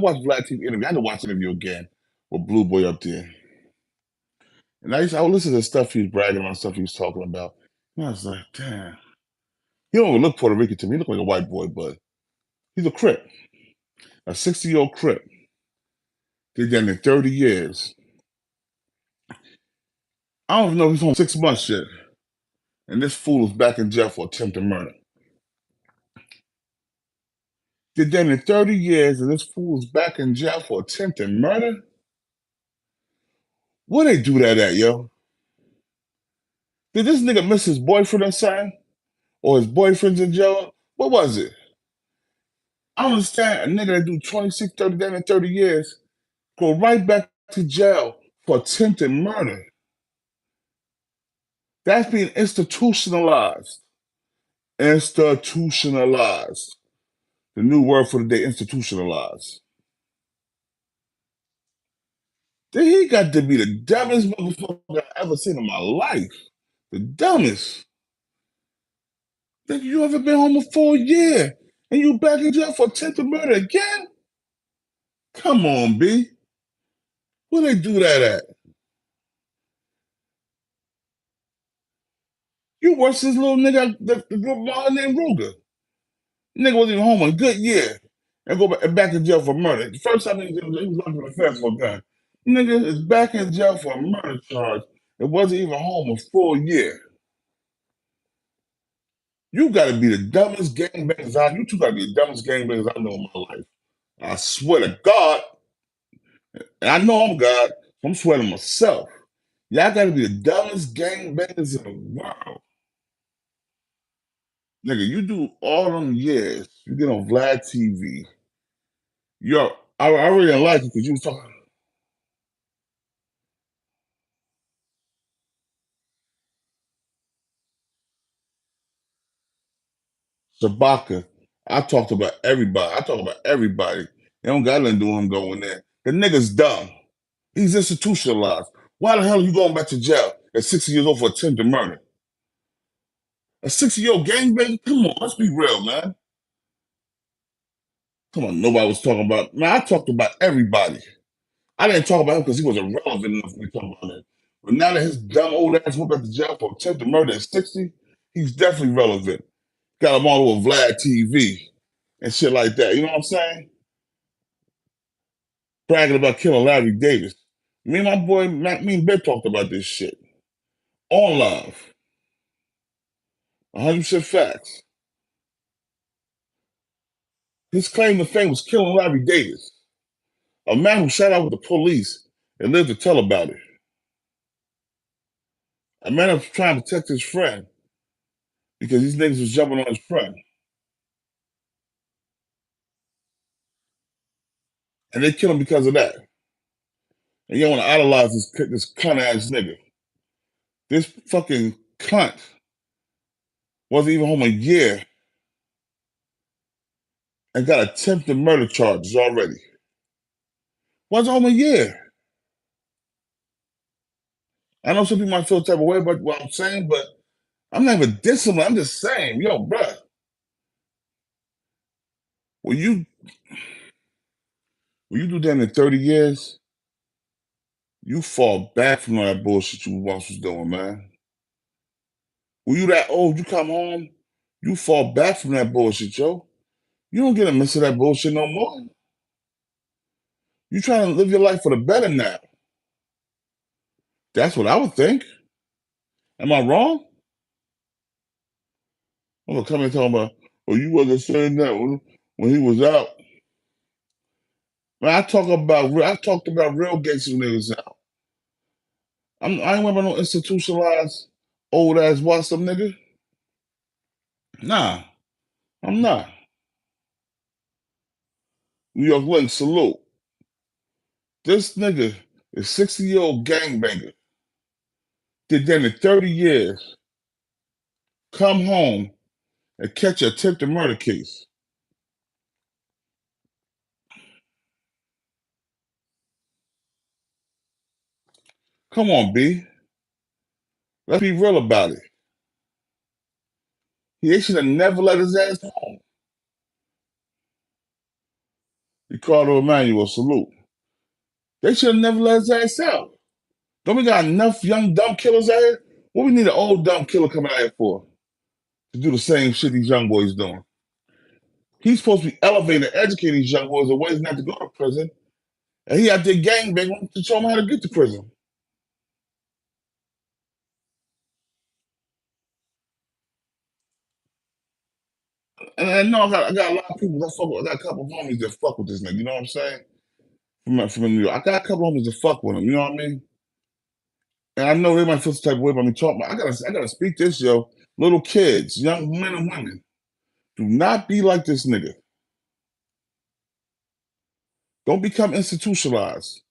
watched Vlad TV interview. I had to watch the interview again with Blue Boy up there. And I would listen to the stuff he was bragging about, stuff he was talking about. And I was like, damn. He don't even look Puerto Rican to me. He look like a white boy, but he's a Crip, a 60-year-old Crip. Did that in 30 years. I don't even know if he's home 6 months yet. And this fool is back in jail for attempted murder. Did that in 30 years, and this fool is back in jail for attempted murder? Where they do that at, yo? Did this nigga miss his boyfriend or something? Or his boyfriend's in jail? What was it? I don't understand. A nigga that do 26, 30 down in 30 years go right back to jail for attempted murder. That's being institutionalized. Institutionalized. The new word for the day, institutionalized. He got to be the dumbest motherfucker I've ever seen in my life. The dumbest. Think you ever been home for a year and you back in jail for attempted murder again? Come on, B. Where they do that at? You worse this little nigga, the little boy named Ruger. Nigga wasn't even home a good year and go back in jail for murder. The first time he was locked in the fence for a gun. Nigga is back in jail for a murder charge. It wasn't even home a full year. You gotta be the dumbest gangbangers you two gotta be the dumbest gangbangers I know in my life. I swear to God, and I know I'm God, so I'm swearing myself. Y'all gotta be the dumbest gangbangers in the world. Nigga, you do all them years, you get on Vlad TV. Yo, I really didn't like it because you was talking Sabaka. I talked about everybody. I talk about everybody. They don't got nothing to do with him going there. The nigga's dumb. He's institutionalized. Why the hell are you going back to jail at 60 years old for attempted murder? A 60-year-old gangbanger? Come on, let's be real, man. Come on, nobody was talking about. Man, I talked about everybody. I didn't talk about him because he wasn't relevant enough for me to talk about him. But now that his dumb old ass went back to jail for attempted murder at 60, he's definitely relevant. Got him all over Vlad TV and shit like that. You know what I'm saying? Bragging about killing Larry Davis. Me and my boy, me and Ben talked about this shit. On live. 100% facts. His claim to fame was killing Larry Davis, a man who shot out with the police and lived to tell about it. A man was trying to protect his friend because these niggas was jumping on his friend. And they killed him because of that. And you don't want to idolize this cunt ass nigga. This fucking cunt wasn't even home a year and got attempted murder charges already. Wasn't home a year. I know some people might feel the type of way about what I'm saying, but I'm not even dissing him. I'm just saying, yo, bruh, when you do that in 30 years, you fall back from all that bullshit you once was doing, man. When you that old, you come home, you fall back from that bullshit, yo. You don't get a miss of that bullshit no more. You trying to live your life for the better now. That's what I would think. Am I wrong? I'm gonna come and talking about, oh, you wasn't saying that when he was out. Man, I talked about real gangster niggas out. I ain't remember no institutionalized old ass some nigga. Nah, I'm not. New York Link, salute. This nigga is 60-year-old gangbanger. Did that in 30 years. Come home and catch an attempted murder case. Come on, B. Let's be real about it. He should have never let his ass home. Ricardo Emanuel, salute. They should have never let his ass out. Don't we got enough young dumb killers out here? What we need an old dumb killer coming out here for? To do the same shit these young boys doing. He's supposed to be elevating and educating these young boys in ways not to go to prison. And he out there gangbanging to show them how to get to prison. And I know I got a lot of people that fuck with, I got a couple of homies that fuck with this nigga, you know what I'm saying? From New York. I got a couple of homies that fuck with him, you know what I mean? And I know they might feel some type of way about me talking, but I gotta speak this, yo. Little kids, young men and women, do not be like this nigga. Don't become institutionalized.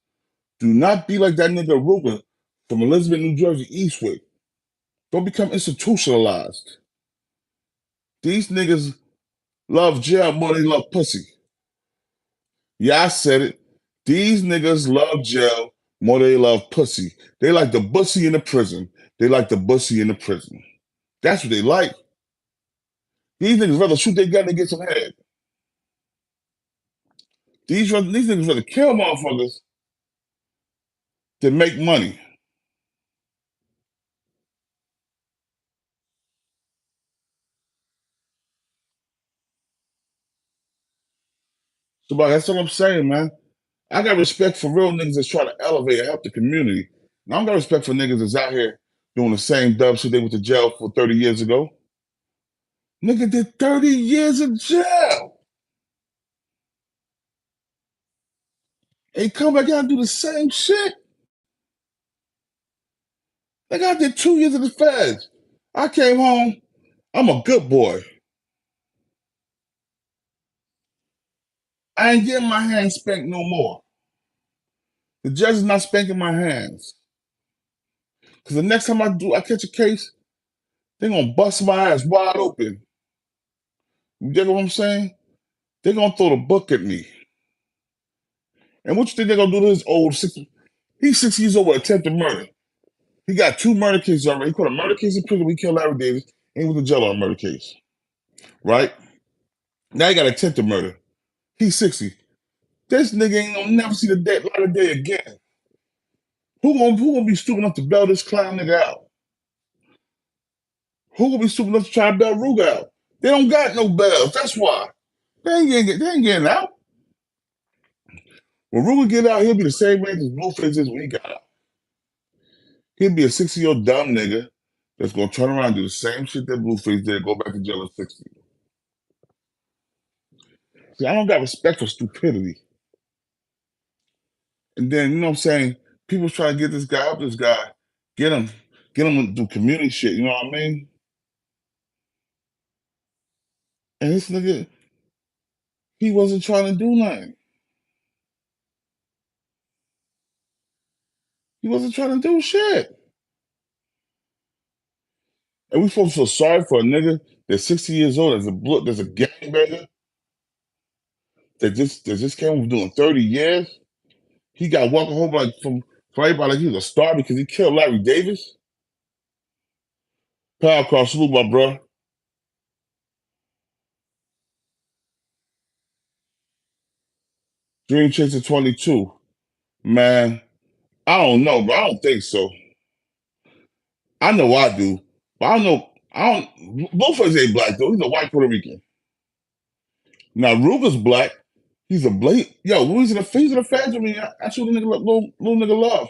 Do not be like that nigga Ruben from Elizabeth, New Jersey, Eastwick. Don't become institutionalized. These niggas love jail more than they love pussy. Yeah, I said it. These niggas love jail more than they love pussy. They like the pussy in the prison. They like the pussy in the prison. That's what they like. These niggas rather shoot their gun than get some head. These niggas rather kill motherfuckers than make money. So, that's what I'm saying, man. I got respect for real niggas that's trying to elevate and help the community. And I don't got respect for niggas that's out here doing the same dumb shit they went to jail for 30 years ago. Nigga did 30 years in jail. And come back out and do the same shit. Nigga, I did 2 years in the feds. I came home. I'm a good boy. I ain't getting my hands spanked no more. The judge is not spanking my hands. Because the next time I catch a case, they're gonna bust my ass wide open. You get what I'm saying? They're gonna throw the book at me. And what you think they're gonna do to this old 60? He's 60 years old with attempted murder. He got 2 murder cases already. He put a murder case in prison when he killed Larry Davis, and he was in jail on a murder case. Right? Now he got attempted murder. He's 60. This nigga ain't gonna never see the light of day again. Who gonna be stupid enough to bail this clown nigga out? Who gonna be stupid enough to try to bail Ruger out? They don't got no bails. That's why. They ain't getting out. When Ruger get out, he'll be the same age as Blueface is when he got out. He'll be a 60-year-old dumb nigga that's gonna turn around and do the same shit that Blueface did and go back to jail at 60. See, I don't got respect for stupidity. And then, you know what I'm saying? People try to get this guy up, get him to do community shit, you know what I mean? And this nigga, he wasn't trying to do nothing. He wasn't trying to do shit. And we supposed to feel sorry for a nigga that's 60 years old, that's a gangbanger, that just came from doing 30 years. He got walking home like from everybody like he was a star because he killed Larry Davis. Power cross, salute my bro. Dream Chaser 22. Man, I don't know, but I don't think so. I know I do, but I don't know. I don't. Both of us ain't black though. He's a white Puerto Rican. Now Ruger's black. He's a black. Yo, he's in the feds with me. I shoot a nigga, little nigga love.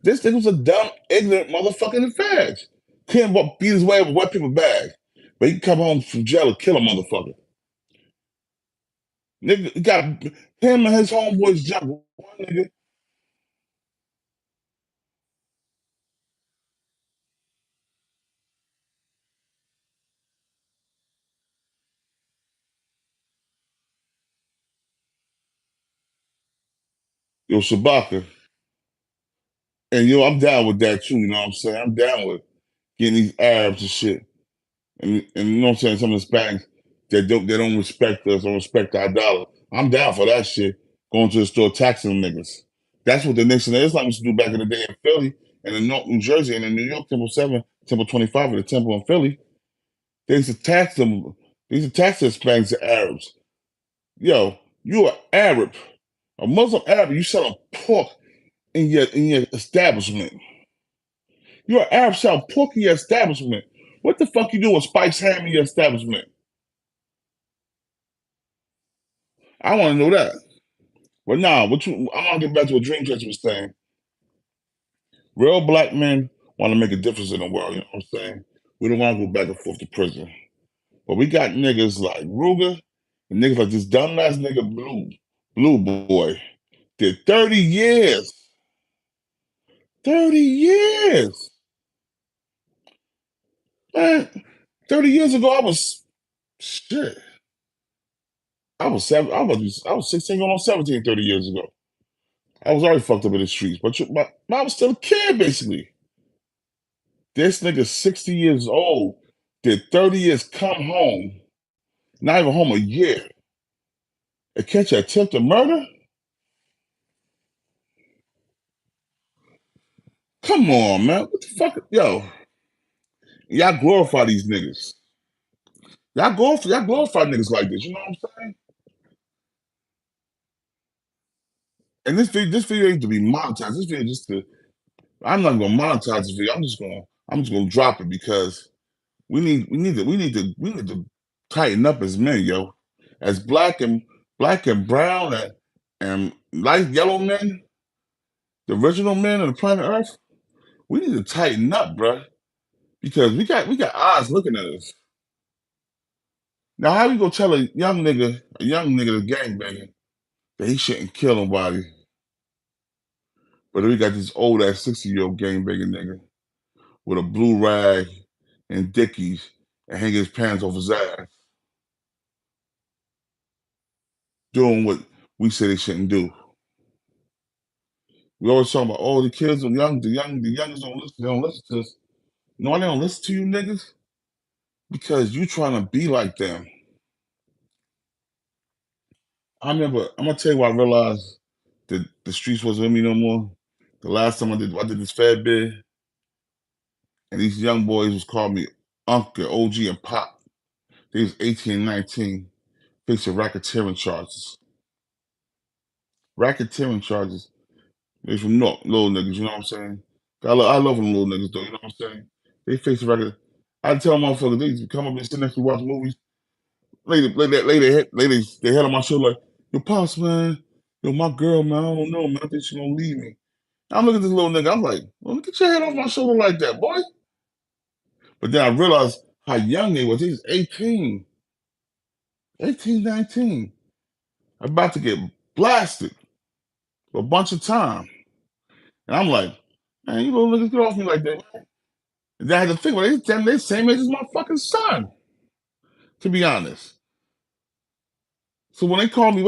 This nigga was a dumb, ignorant motherfucker in the feds. Couldn't beat his way with wet paper bag, but he can come home from jail and kill a motherfucker. Nigga got him and his homeboys jump one nigga. Yo, Shabaka. And yo, I'm down with that too, you know what I'm saying? I'm down with getting these Arabs and shit. And you know what I'm saying, some of the Hispanics they don't respect us, don't respect our dollar. I'm down for that shit. Going to the store taxing them niggas. That's what the Nixon Islam used to do back in the day in Philly and in New Jersey and in New York, Temple 7, Temple 25, or the Temple in Philly. They used to tax them. They used to tax the Hispanics and Arabs. Yo, You're an Arab, a Muslim Arab. You selling pork in your establishment. You're an Arab selling pork in your establishment. What the fuck you doing with Spike's ham in your establishment? I want to know that. But nah, I want to get back to what Dream Catcher was saying. Real black men want to make a difference in the world. You know what I'm saying? We don't want to go back and forth to prison. But we got niggas like Ruger and niggas like this dumbass nigga Blue Boy. Did 30 years. 30 years. Man, 30 years ago, I was shit. I was 16 going on 17 30 years ago. I was already fucked up in the streets, but I was still a kid, basically. This nigga 60 years old, did 30 years, come home, not even home a year, and catch an attempted murder? Come on, man. What the fuck? Yo, y'all glorify these niggas. Y'all glorify niggas like this, you know what I'm saying? And this video ain't to be monetized. This video just to I'm not gonna monetize this video. I'm just gonna drop it because we need to tighten up as men, yo. As black and brown and light yellow men, the original men of the planet Earth, we need to tighten up, bruh. Because we got eyes looking at us. Now how you gonna tell a young nigga that's gangbanging that he shouldn't kill nobody, but then we got this old ass 60-year-old gangbanging nigga with a blue rag and Dickies and hanging his pants off his ass, doing what we say they shouldn't do. We always talking about, oh, the kids are young, the youngest they don't listen to us. You know why they don't listen to you niggas? Because you trying to be like them. I'm gonna tell you why I realized that the streets wasn't with me no more. The last time I did this fad bid, and these young boys was calling me Uncle, OG, and Pop. They was 18 and 19, facing racketeering charges. Racketeering charges. They from North, little niggas, you know what I'm saying? I love them little niggas though, you know what I'm saying? They face the record. I tell motherfuckers, they used to come up and sit next to me watch movies, lay their head on my shoulder like, yo, Pops, man, yo, my girl, man, I don't know, man, I think she gonna leave me. I'm looking at this little nigga, I'm like, well, get your head off my shoulder like that, boy. But then I realized how young they was. He was 18, 18, 19, about to get blasted a bunch of time. And I'm like, man, you little niggas get off me like that. And then I had to think, well, they the same age as my fucking son, to be honest. So when they call me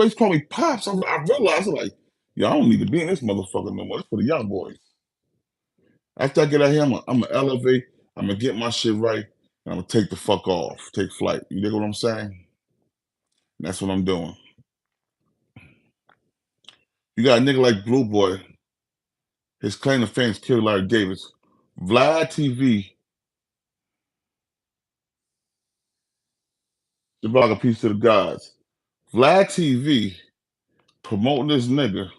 Pops, I realized, I'm like, yo, I don't need to be in this motherfucker no more. It's for the young boys. After I get out here, I'm gonna elevate, I'm gonna get my shit right, and I'm gonna take the fuck off, take flight. You dig what I'm saying? That's what I'm doing. You got a nigga like Blue Boy, his claim to fame is killed Larry Davis. Vlad TV, about a piece to the gods. Vlad TV promoting this nigga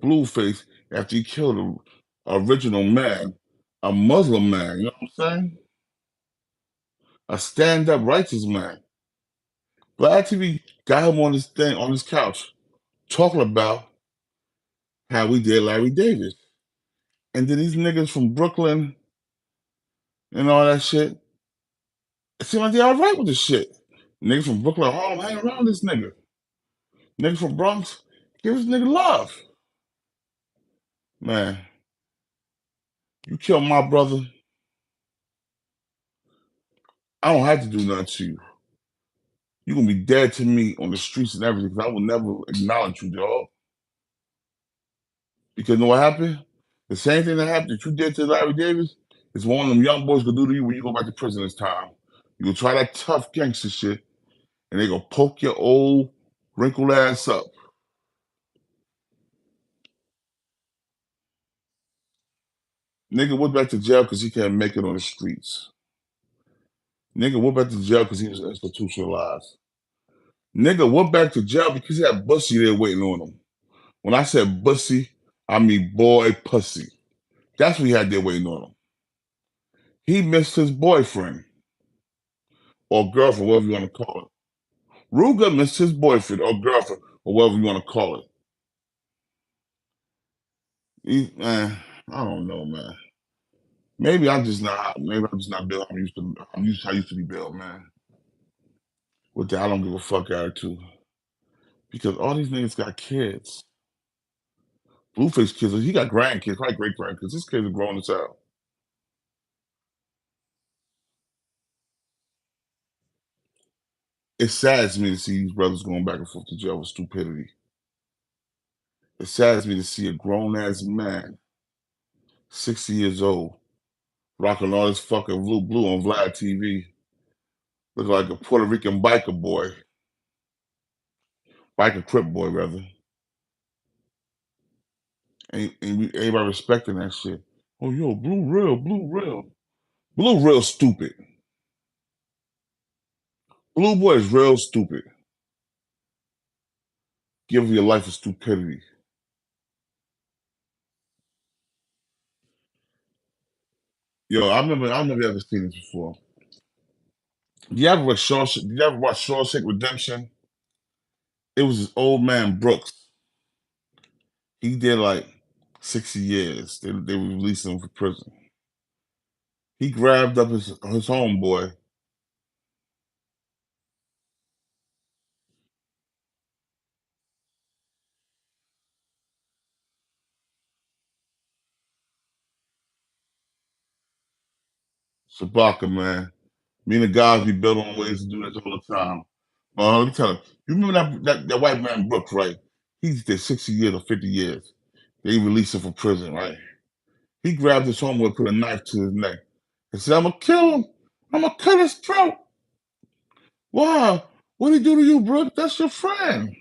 Blueface after he killed a original man, a Muslim man, you know what I'm saying? A stand-up righteous man. Vlad TV got him on this thing, on his couch, talking about how we did Larry Davis. And then these niggas from Brooklyn and all that shit, it seemed like they all right with this shit. Niggas from Brooklyn, Harlem, hang around this nigga. Niggas from Bronx, give this nigga love. Man, you kill my brother, I don't have to do nothing to you. You're gonna be dead to me on the streets and everything, because I will never acknowledge you, dog. Because you know what happened? The same thing that happened that you did to Larry Davis is one of them young boys gonna do to you when you go back to prison this time. You gonna try that tough gangster shit, and they gonna poke your old wrinkled ass up. Nigga went back to jail because he can't make it on the streets. Nigga went back to jail because he was institutionalized. Nigga went back to jail because he had Bussy there waiting on him. When I said Bussy, I mean boy pussy. That's what he had there waiting on him. He missed his boyfriend or girlfriend, whatever you want to call it. Ruger missed his boyfriend or girlfriend or whatever you want to call it. Man, I don't know, man. Maybe I'm just not. Maybe I'm just not built. I'm used to how I used to be built, man. With the I don't give a fuck attitude. Because all these niggas got kids. Blueface kids. He got grandkids, probably great grandkids. His kids are grown as hell. It saddens me to see these brothers going back and forth to jail with stupidity. It saddens me to see a grown ass man, 60 years old, rocking all this fucking blue on Vlad TV, looking like a Puerto Rican biker boy, biker Crip boy rather. Ain't anybody respecting that shit. Oh yo, blue real. Blue real stupid. Blue boy is real stupid. Giving your life for stupidity. Yo, I never ever seen this before. Did you ever watch Shawshank Redemption? It was this old man Brooks. He did like 60 years. They released him from prison. He grabbed up his homeboy. Sabaka, man. Me and the guys be built on ways to do this all the time. Let me tell you, you remember that white man Brooks, right? He did 60 years or 50 years. They released him from prison, right? He grabbed his homeboy, put a knife to his neck, and said, I'm gonna kill him. I'm gonna cut his throat. Wow, what'd he do to you, Brooks? That's your friend.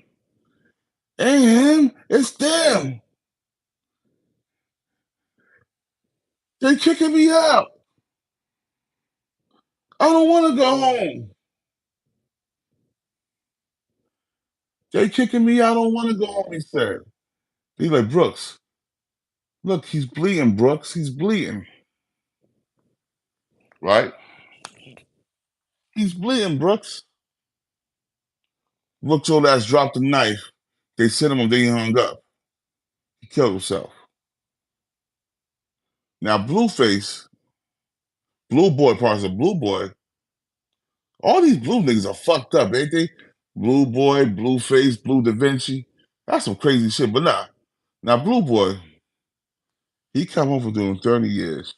Ain't him, it's them. They kicking me out. I don't wanna go home. They kicking me out. I don't wanna go home, he said. He's like, Brooks, look, he's bleeding, Brooks. He's bleeding. Right? He's bleeding, Brooks. Brooks' old ass dropped the knife. They sent him, then he hung up. He killed himself. Now, Blueface, Blue Boy, parts of Blue Boy, all these blue niggas are fucked up, ain't they? Blue Boy, Blueface, Blue Da Vinci. That's some crazy shit. But nah. Now, Blue Boy, he come home for doing 30 years.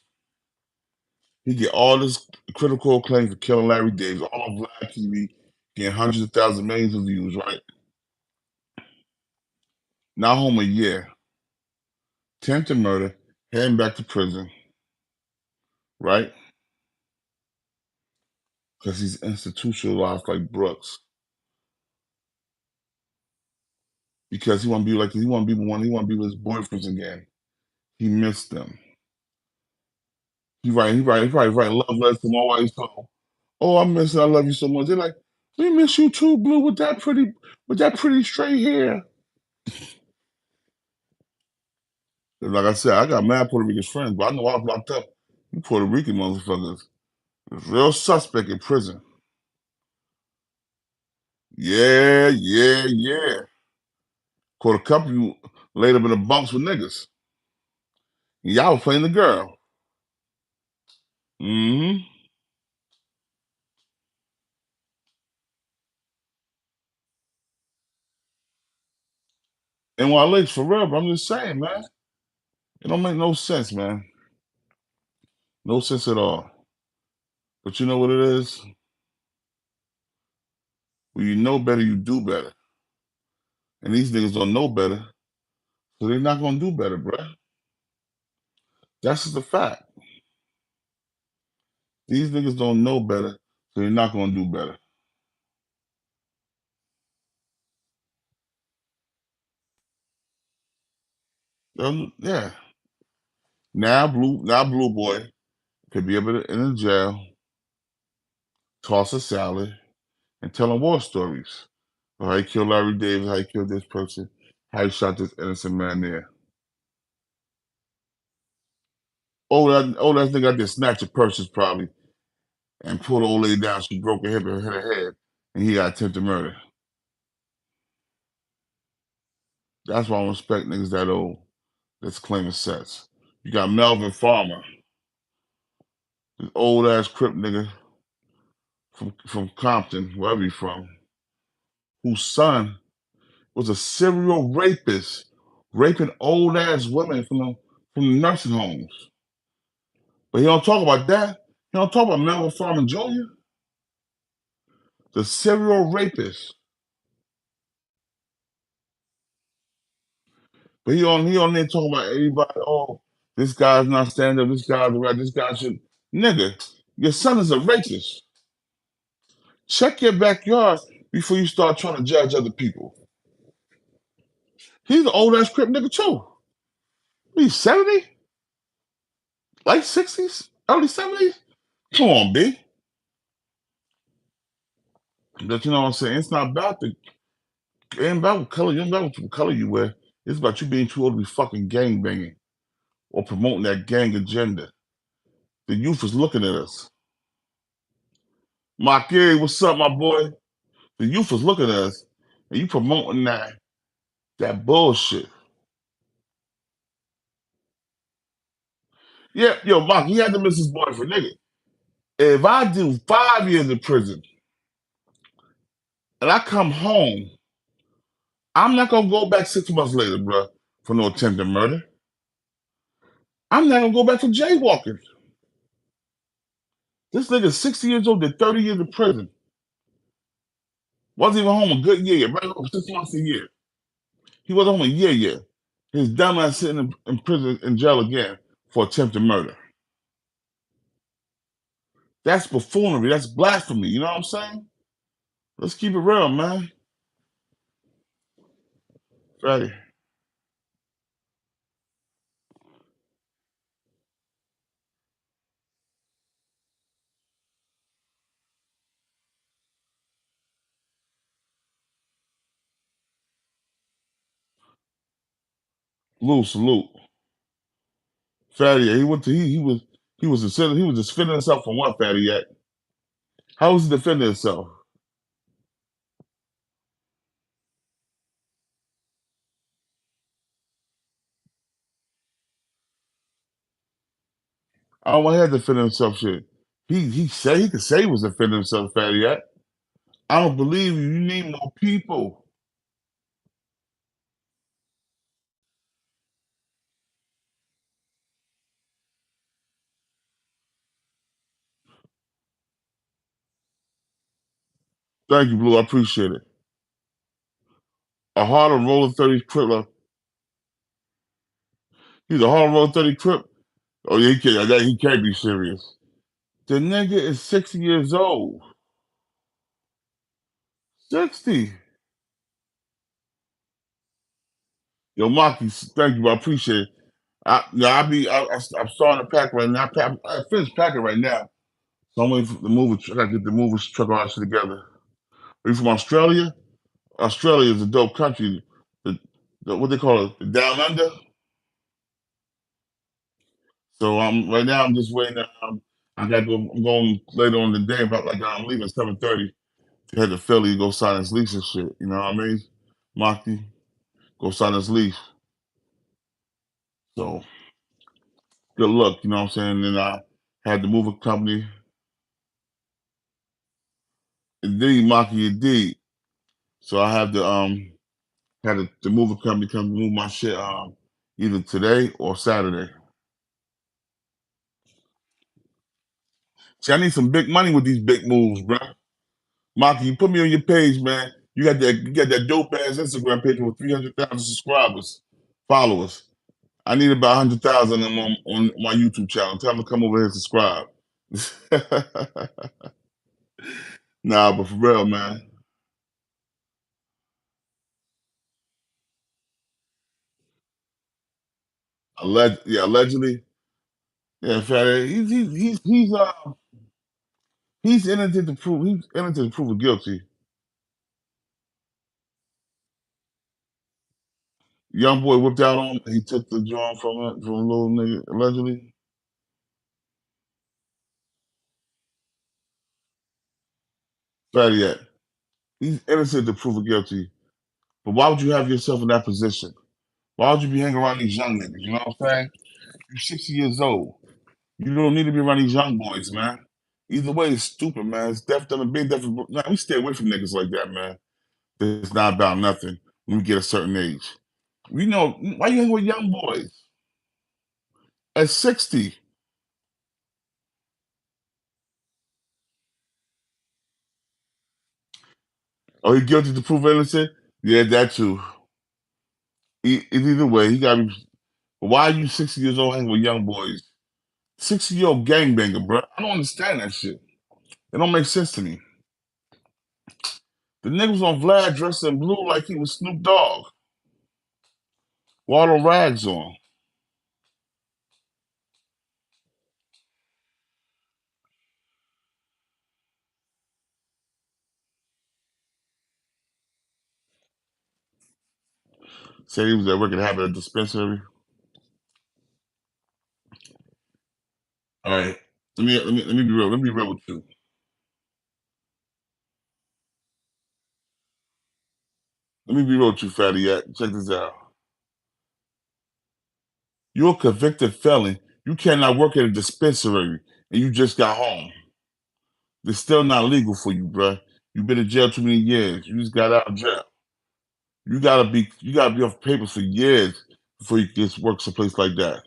He get all this critical acclaim for killing Larry Davis, all on Vlad TV, getting hundreds of thousands, millions of views, right? Now home a year. Attempted murder, heading back to prison, right? Because he's institutionalized like Brooks. Because he want to be with his boyfriends again. He missed them. He probably write love letters to my wife. So, oh, I miss you. I love you so much. They're like, we miss you too, Blue, with that pretty straight hair. Like I said, I got mad Puerto Rican friends, but I know I was locked up. You Puerto Rican motherfuckers. It's real suspect in prison. Yeah, yeah, yeah. Caught a couple of you laid up in the bunks with niggas. Y'all was playing the girl. Mm-hmm. And while Lakes forever, I'm just saying, man. It don't make no sense, man. No sense at all. But you know what it is? When you know better, you do better. And these niggas don't know better, so they're not gonna do better, bruh. That's just a fact. These niggas don't know better, so they're not gonna do better. Yeah. Now Blue Boy could be able to in the jail toss a salad, and telling war stories. How he killed Larry Davis, how he killed this person, how he shot this innocent man there. Old ass nigga out there snatched her purses probably and pulled the old lady down. She broke her hip and hit her head, and he got attempted murder. That's why I don't respect niggas that old that's claiming sets. You got Melvin Farmer, this old ass Crip nigga from Compton, wherever he from, whose son was a serial rapist, raping old ass women from the nursing homes. But he don't talk about that. He don't talk about Melvin Farmer Jr., the serial rapist. But he on there talking about everybody. Oh, this guy's not standing up. This guy's right. This guy should. Nigga, your son is a rapist. Check your backyard before you start trying to judge other people. He's an old ass Crip nigga too. He's 70, late 60s, early 70s. Come on, B. But you know what I'm saying? It's not about the it ain't about what color. You ain't about what color you wear. It's about you being too old to be fucking gang banging or promoting that gang agenda. The youth is looking at us. Maki, what's up, my boy? The youth is looking at us, and you promoting that bullshit. Yeah, yo, Maki, he had to miss his boyfriend, nigga. If I do 5 years in prison and I come home, I'm not gonna go back 6 months later, bro, for no attempted murder. I'm not gonna go back for jaywalking. This nigga's 60 years old, did 30 years in prison. Wasn't even home a good year, right? 6 months a year. He wasn't home a year yet. His dumb ass sitting in prison, in jail again for attempted murder. That's buffoonery. That's blasphemy. You know what I'm saying? Let's keep it real, man. Fatty. Lou, salute. Fatty, he went to he was defending himself from what, Fatty yet? How was he defending himself? I don't want to have to defend himself shit. He could say he was defending himself, Fatty yet. I don't believe you. You need more people. Thank you, Blue. I appreciate it. A harder roller 30 Crip. He's a hard roller 30 Crip. Oh yeah, he can't be serious. The nigga is 60 years old. 60. Yo, Maki, thank you. I appreciate it. I'm starting to pack right now. I finished packing right now. So I'm waiting for the movie. I gotta get the movie truck all that shit together. Are you from Australia? Australia is a dope country. What they call it, the down under. So right now I'm just waiting. I got to go. I'm going later on in the day. About like I'm leaving 7:30 to head to Philly, go sign his lease and shit. You know what I mean? Maki, go sign his lease. So good luck. You know what I'm saying? And I had the moving company. Indeed, Maki, indeed. So I have the moving company come to move my shit either today or Saturday. See, I need some big money with these big moves, bro. Maki, you put me on your page, man. You got that dope ass Instagram page with 300,000 subscribers, followers. I need about 100,000 of them on my YouTube channel. Tell them to come over here and subscribe. Nah, but for real, man. Allegedly. Yeah, fat. He's He's innocent to prove. He's innocent to prove guilty. Young boy whipped out on him. He took the joint from a little nigga allegedly. Better yet, he's innocent to prove guilty. But why would you have yourself in that position? Why would you be hanging around these young niggas? You know what I'm saying? You're 60 years old. You don't need to be around these young boys, man. Either way, it's stupid, man. It's definitely big. Definitely, nah, we stay away from niggas like that, man. It's not about nothing when we get a certain age. We know why you hang with young boys at 60. Oh, he guilty to prove innocent? Yeah, that too. Either way, he got to be. Why are you 60 years old hanging with young boys? 60-year-old gangbanger, bro. I don't understand that shit. It don't make sense to me. The nigga was on Vlad dressed in blue like he was Snoop Dogg. With all the rags on. Said he was at work at having a dispensary. All right. Let me be real. Let me be real with you. Let me be real with you, fatty. Check this out. You're a convicted felon. You cannot work at a dispensary and you just got home. It's still not legal for you, bro. You've been in jail too many years. You just got out of jail. You gotta be off papers for years before you get work someplace like that.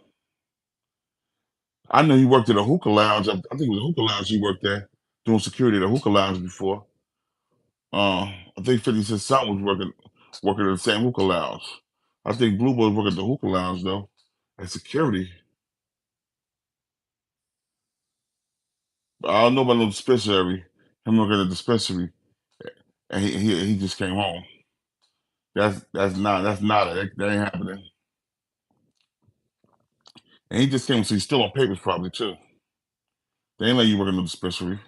I know he worked at a hookah lounge. I think it was a hookah lounge he worked at, doing security at a hookah lounge before. I think 50 Cent son was working at the same hookah lounge. I think Blue Boy was working at the hookah lounge though, at security. But I don't know about no dispensary. Him working at the dispensary, and he just came home. That's not it. That ain't happening. And he just came, so he's still on papers probably too. They ain't let you work in the dispensary.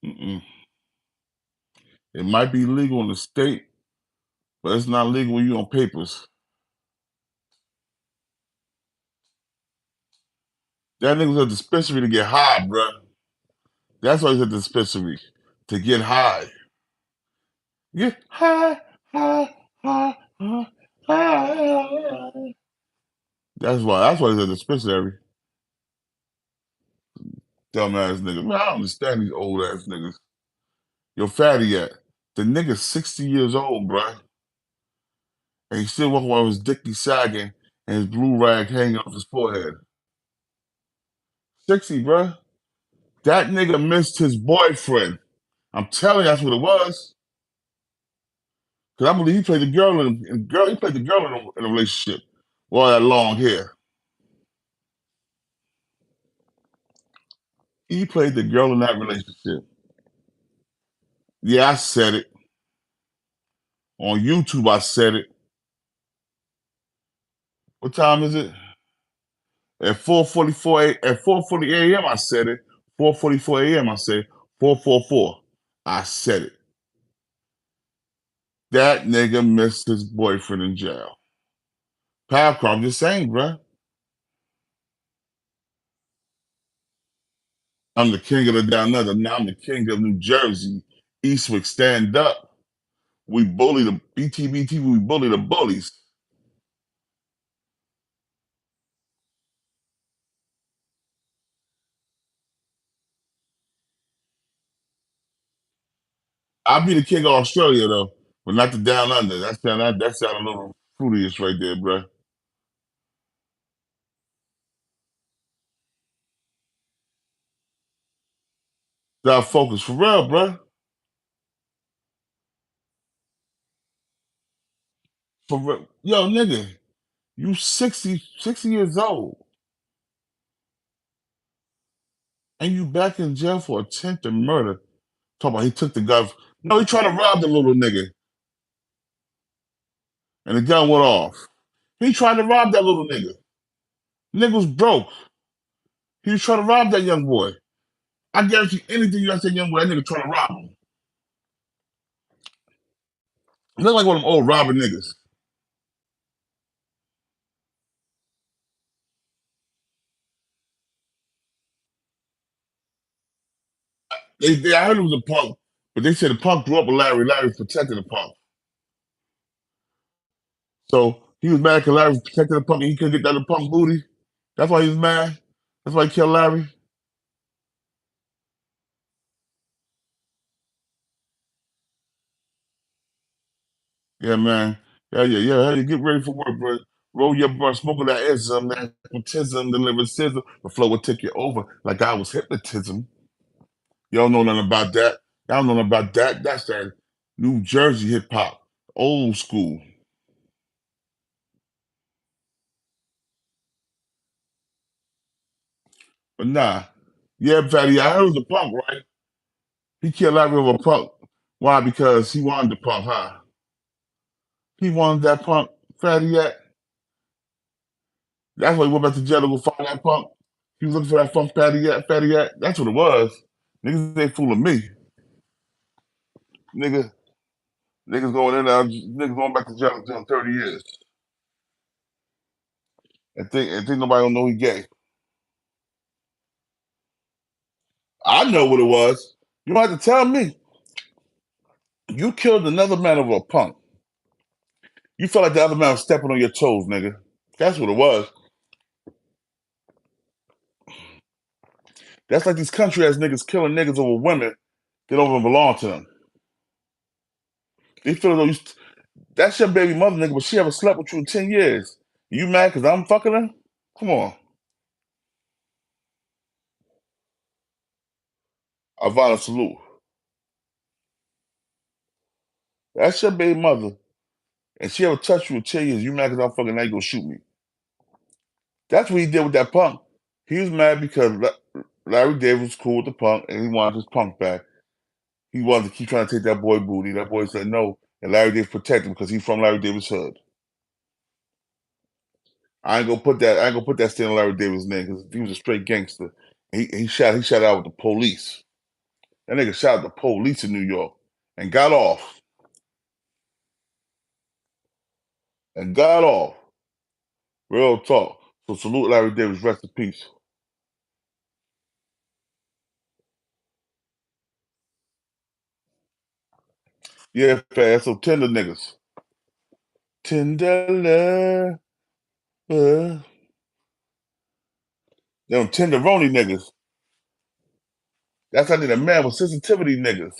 Mm-mm. It might be legal in the state, but it's not legal when you on papers. That nigga was at the dispensary to get high, bruh. That's why he's at the dispensary, to get high. Get high, high, high, high, high. That's why he's at the dispensary. Dumbass niggas. Man, I don't understand these old ass niggas. Yo, fatty yet. The nigga's 60 years old, bruh. And he's still walking around with his dicky sagging and his blue rag hanging off his forehead. 60, bruh. That nigga missed his boyfriend. I'm telling you, that's what it was. Cause I believe he played the girl he played the girl in a relationship with all that long hair. He played the girl in that relationship. Yeah, I said it. On YouTube, I said it. What time is it? At 4:40 a.m. I said it. 4:44 a.m. I said 4:44. I said it. That nigga missed his boyfriend in jail. Power I'm just saying, bruh. I'm the king of the down under. Now I'm the king of New Jersey. Eastwick, stand up. We bully the BTBTV. We bully the bullies. I'll be the king of Australia though, but not the down under. That sound a little fruityish right there, bruh. Stop focus for real, bruh. For real. Yo, nigga, you 60 years old, and you back in jail for attempted murder. Talk about he took the gun. No, he tried to rob the little nigga, and the gun went off. He tried to rob that little nigga. Nigga was broke. He was trying to rob that young boy. I guarantee anything you say young boy, that nigga trying to rob him. He look like one of them old robber niggas. I heard it was a punk, but they said the punk grew up with Larry. Larry was protecting the punk. So he was mad because Larry was protecting the punk and he couldn't get that the punk booty. That's why he was mad. That's why he killed Larry. Yeah, man. Yeah. Hey, get ready for work, bro. Roll your blunt, smoking that ism, that hypnotism, deliver scissor. The flow will take you over like I was hypnotism. Y'all know nothing about that. Y'all know nothing about that. That's that New Jersey hip hop, old school. But nah, yeah, Fatty, I heard it was a punk, right? He killed Larry over a punk. Why? Because he wanted the punk, huh? He wanted that punk, Fatty. That's why he went back to jail to go find that punk. He was looking for that punk Fatty Yak. That's what it was. Niggas ain't fooling me. Nigga, niggas going in there, niggas going back to jail in 30 years. And think nobody don't know he gay. I know what it was. You don't have to tell me. You killed another man over a punk. You felt like the other man was stepping on your toes, nigga. That's what it was. That's like these country ass niggas killing niggas over women that don't even belong to them. They feel as though that's your baby mother, nigga, but she haven't slept with you in 10 years. You mad because I'm fucking her? Come on. Ivana Salute. That's your baby mother. And she ever touched you in 10 years. You mad because I'm fucking now you gonna shoot me. That's what he did with that punk. He was mad because Larry Davis was cool with the punk and he wanted his punk back. He wanted to keep trying to take that boy booty. That boy said no. And Larry Davis protected him because he's from Larry Davis' hood. I ain't gonna put that still in Larry Davis' name because he was a straight gangster. He shot out with the police. That nigga shot at the police in New York and got off. And got off. Real talk. So salute Larry Davis, rest in peace. Yeah, fast. So tender niggas. Tender love. Them tenderoni niggas. That's I need a man with sensitivity niggas.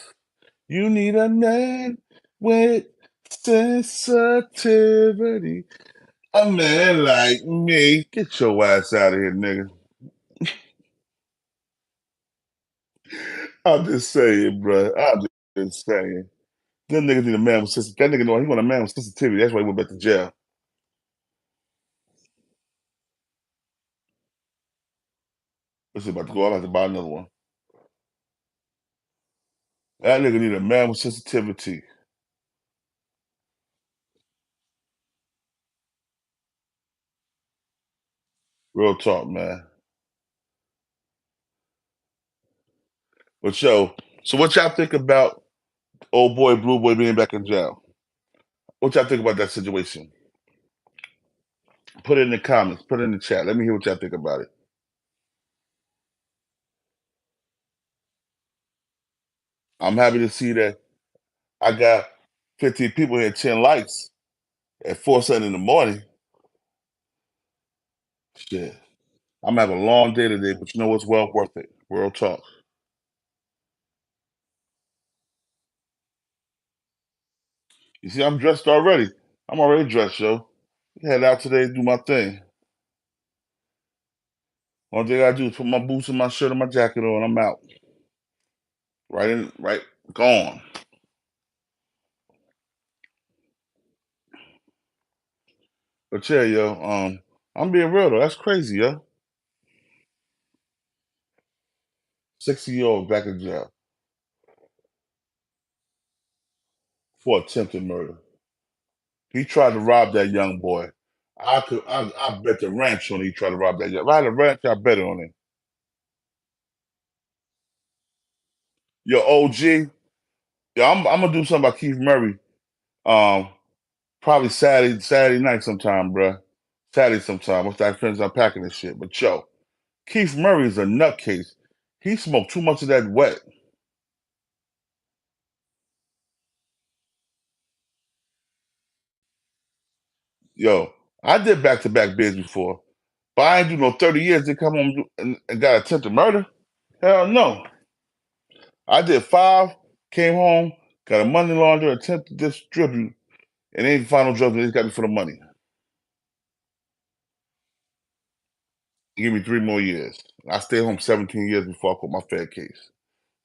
You need a man with sensitivity. A man like me. Get your ass out of here, nigga. I'm just saying, bro. I'm just saying. Them niggas need a man with sensitivity. That nigga know he want a man with sensitivity. That's why he went back to jail. What's it about to go? I'm about to buy another one. That nigga need a man with sensitivity. Real talk, man. But yo, so what y'all think about old boy Blue Boy being back in jail? What y'all think about that situation? Put it in the comments. Put it in the chat. Let me hear what y'all think about it. I'm happy to see that I got 15 people here, 10 likes at 4 something in the morning. Shit. I'm having a long day today, but you know what's well worth it. Real talk. You see, I'm dressed already. I'm already dressed, yo. Head out today, do my thing. All thing I gotta do is put my boots and my shirt and my jacket on. I'm out. Right, gone. But yeah, yo, I'm being real though. That's crazy, yo. 60-year-old back in jail for attempted murder. He tried to rob that young boy. I bet the ranch on he tried to rob that young. If I had a ranch, I bet it on him. Yo, OG. Yeah, I'm gonna do something about Keith Murray. Um, Probably Saturday night sometime, bruh. Saturday sometime. Once that friends unpacking this shit. But yo, Keith Murray is a nutcase. He smoked too much of that wet. Yo, I did back-to-back bids before, but I ain't do no 30 years. They come home and got attempted murder. Hell no. I did 5, came home, got a money launderer, attempted to distribute, and ain't final drugs. They just got me for the money. Give me 3 more years. I stayed home 17 years before I caught my Fed case.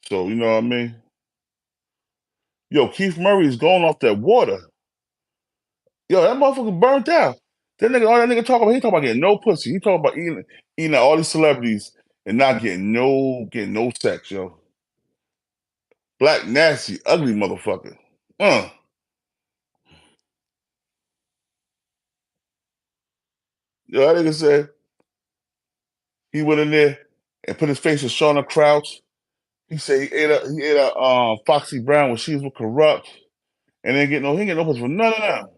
So you know what I mean? Yo, Keith Murray is going off that water. Yo, that motherfucker burnt out. That nigga, all that nigga talk about, he talk about getting no pussy. He talk about eating out all these celebrities and not getting no sex, yo. Black, nasty, ugly motherfucker. Uh. Yo, that nigga said he went in there and put his face in Shauna Crouch. He said he ate a Foxy Brown when she was with Corrupt and he ain't get no pussy for none of them.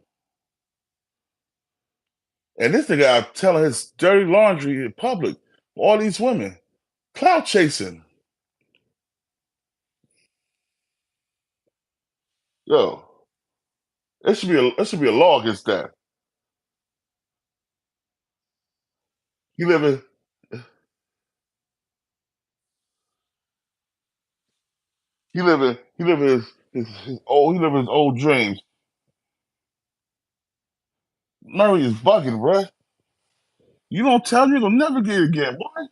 And this nigga out telling his dirty laundry in public. All these women. Clout chasing. Yo, it should be a law against that. He living he living his old dreams. Murray is bugging, bruh. You don't tell me you're gonna never get it again, boy.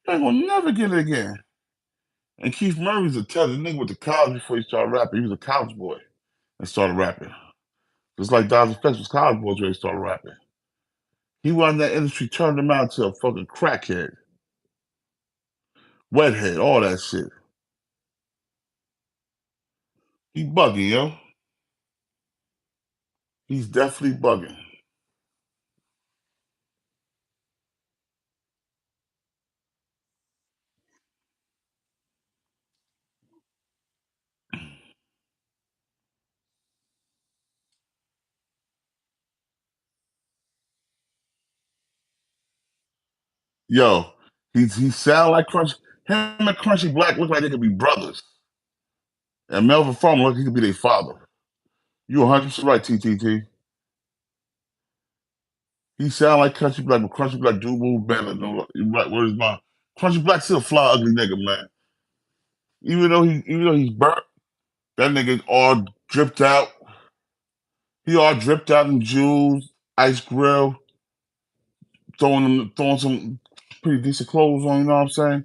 You ain't gonna never get it again. And Keith Murray's a talented nigga with the college before he started rapping. He was a college boy and started rapping. Just like Dodge Effects was college boys when he started rapping. He went in that industry, turned him out to a fucking crackhead, wethead, all that shit. He bugging, yo. He's definitely bugging. Yo, he sound like Crunchy. Him and Crunchy Black look like they could be brothers. And Melvin Farmer look like he could be their father. You 100% right, TTT. He sound like Crunchy Black, but Crunchy Black do move better. No, you right, where's my Crunchy Black still a fly ugly nigga, man. Even though he's burnt, that nigga all dripped out. He all dripped out in jewels, ice grill, throwing some pretty decent clothes on, you know what I'm saying?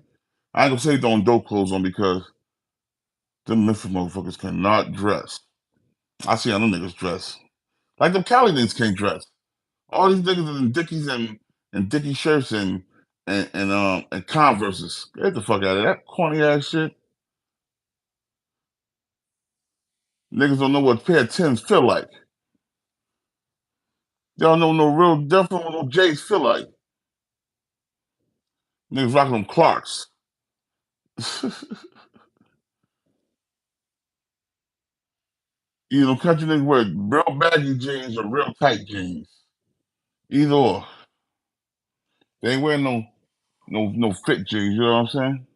I ain't gonna say throwing dope clothes on because them Memphis motherfuckers cannot dress. I see how them niggas dress. Like them Cali niggas can't dress. All these niggas in Dickies and Dickie shirts and Converses. Get the fuck out of that corny ass shit. Niggas don't know what a pair of Tims feel like. They don't know no real definitely what no J's feel like. Niggas rocking them Clarks. You know, country niggas wear real baggy jeans or real tight jeans. Either or. They ain't wearing no fit jeans, you know what I'm saying?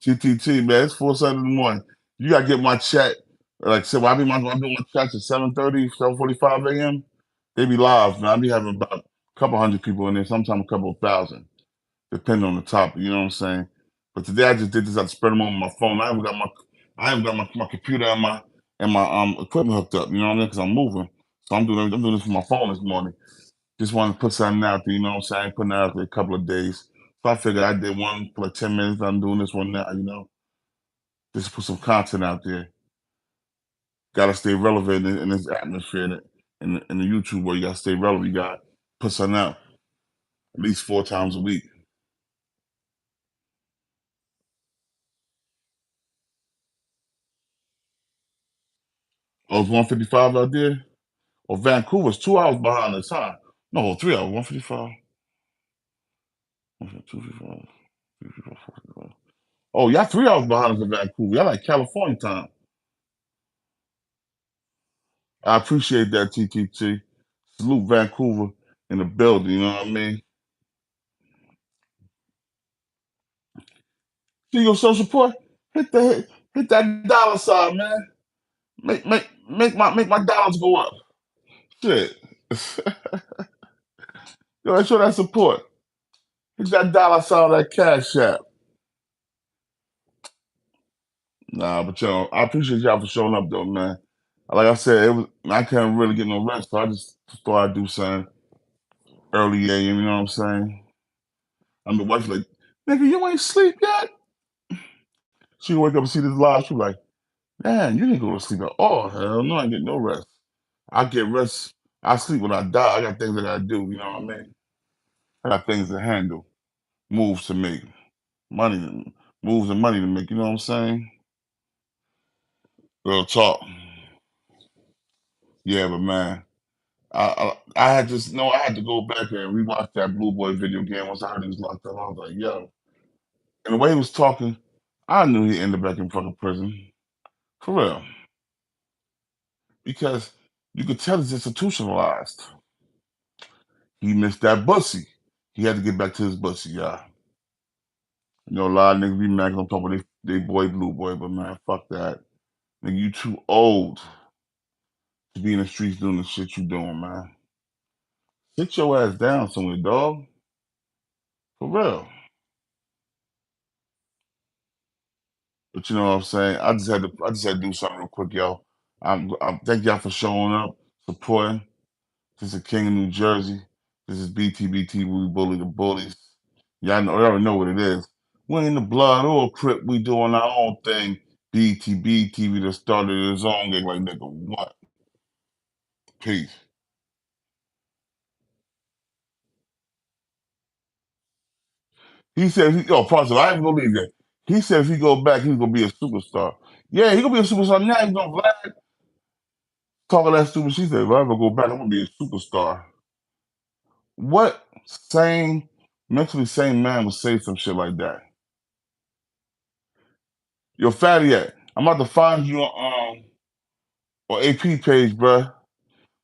TTT, man, it's 4:30 in the morning. You gotta get my chat. Like I said, when I do my chats at 7:30, 7:45 a.m., they be live, man. I be having about a couple hundred people in there, sometimes a couple of thousand, depending on the topic, you know what I'm saying? But today I just did this, I spread them on my phone. I haven't got my computer and my equipment hooked up, you know what I mean? Because I'm moving. So I'm doing this from my phone this morning. Just wanted to put something out there, you know what I'm saying? Putting it out there a couple of days. So I figured I did one for like 10 minutes. I'm doing this one now, you know? Just put some content out there. Got to stay relevant in this atmosphere in the YouTube where you got to stay relevant. You got to put something out at least 4 times a week. Oh, it's 155 out there? Well, Vancouver's 2 hours behind the time. No, 3 hours, 155. Oh, y'all 3 hours behind us in Vancouver. Y'all like California time. I appreciate that, TTT. Salute Vancouver in the building, you know what I mean? See your social support? Hit that dollar sign, man. Make my dollars go up. Shit. Yo, let's show that support. Hit that dollar sign on that cash app. Nah, but yo, I appreciate y'all for showing up though, man. Like I said, I couldn't really get no rest, so I just thought I'd do something early AM, you know what I'm saying? I mean, wife's like, nigga, you ain't sleep yet? She wake up and see this live, she like, man, you didn't go to sleep at all. Hell no, I ain't get no rest. I get rest. I sleep when I die. I got things I gotta do, you know what I mean? I got things to handle, moves to make, money, moves and money to make, you know what I'm saying? Real talk. Yeah, but man, I had just I had to go back and rewatch that Blue Boy video game once I heard he was locked up. I was like, yo. And the way he was talking, I knew he'd end up back in fucking prison. For real. Because you could tell it's institutionalized. He missed that bussy. He had to get back to his bussy, y'all. You know, a lot of niggas be mad 'cause I'm talking about they boy Blue Boy, but man, fuck that. Nigga, you too old to be in the streets doing the shit you doing, man. Sit your ass down somewhere, dog. For real. But you know what I'm saying? I just had to do something real quick, yo. I'm thank y'all for showing up, supporting. This is King of New Jersey. This is BTBTV. We bully the bullies. Y'all already know what it is. We ain't the blood or Crip. We doing our own thing. BTBTV that started his own game. Like, nigga, what? Peace. He said, Parson, I ain't gonna believe that. He said if he go back, he's gonna be a superstar. Yeah, he gonna be a superstar now. He's gonna Vlad talking that stupid. She said, if I ever go back, I'm gonna be a superstar. What mentally sane man would say some shit like that? Yo, Fatty, I'm about to find you on AP page, bruh.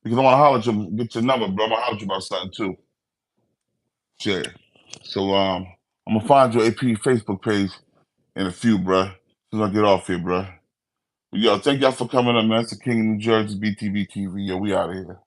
Because I want to holler at you, get your number, bro. I'm gonna holler at you about something too. Shit. So I'm gonna find your AP Facebook page in a few, bruh. As soon as I get off here, bruh. Yo, thank y'all for coming up, man. It's the King of New Jersey, BTV TV. Yo, we out of here.